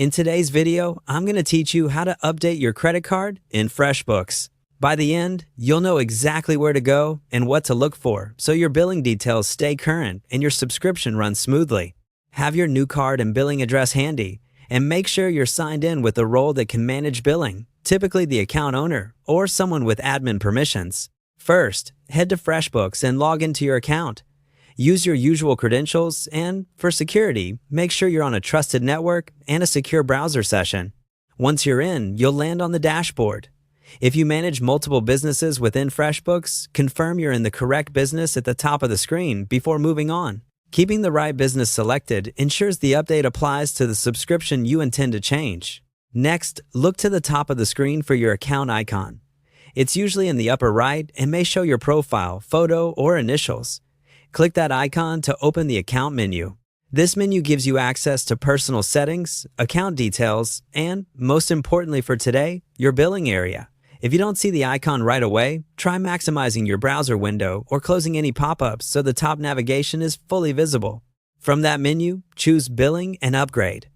In today's video, I'm going to teach you how to update your credit card in FreshBooks. By the end, you'll know exactly where to go and what to look for so your billing details stay current and your subscription runs smoothly. Have your new card and billing address handy, and make sure you're signed in with a role that can manage billing, typically the account owner or someone with admin permissions. First, head to FreshBooks and log into your account. Use your usual credentials and, for security, make sure you're on a trusted network and a secure browser session. Once you're in, you'll land on the dashboard. If you manage multiple businesses within FreshBooks, confirm you're in the correct business at the top of the screen before moving on. Keeping the right business selected ensures the update applies to the subscription you intend to change. Next, look to the top of the screen for your account icon. It's usually in the upper right and may show your profile, photo, or initials. Click that icon to open the account menu. This menu gives you access to personal settings, account details, and, most importantly for today, your billing area. If you don't see the icon right away, try maximizing your browser window or closing any pop-ups so the top navigation is fully visible. From that menu, choose Billing and Upgrade.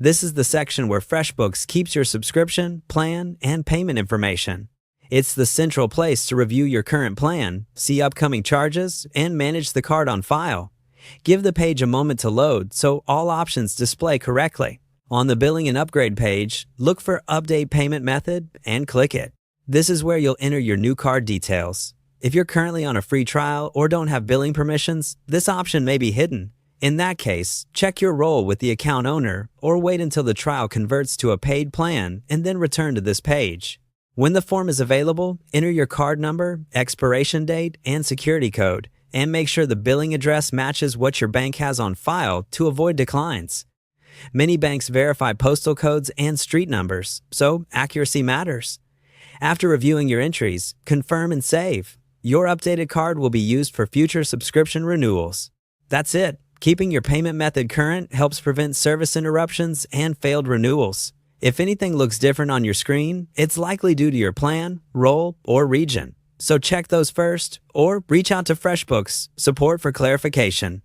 This is the section where FreshBooks keeps your subscription, plan, and payment information. It's the central place to review your current plan, see upcoming charges, and manage the card on file. Give the page a moment to load so all options display correctly. On the Billing and Upgrade page, look for Update Payment Method and click it. This is where you'll enter your new card details. If you're currently on a free trial or don't have billing permissions, this option may be hidden. In that case, check your role with the account owner or wait until the trial converts to a paid plan and then return to this page. When the form is available, enter your card number, expiration date, and security code, and make sure the billing address matches what your bank has on file to avoid declines. Many banks verify postal codes and street numbers, so accuracy matters. After reviewing your entries, confirm and save. Your updated card will be used for future subscription renewals. That's it. Keeping your payment method current helps prevent service interruptions and failed renewals. If anything looks different on your screen, it's likely due to your plan, role, or region. So check those first or reach out to FreshBooks support for clarification.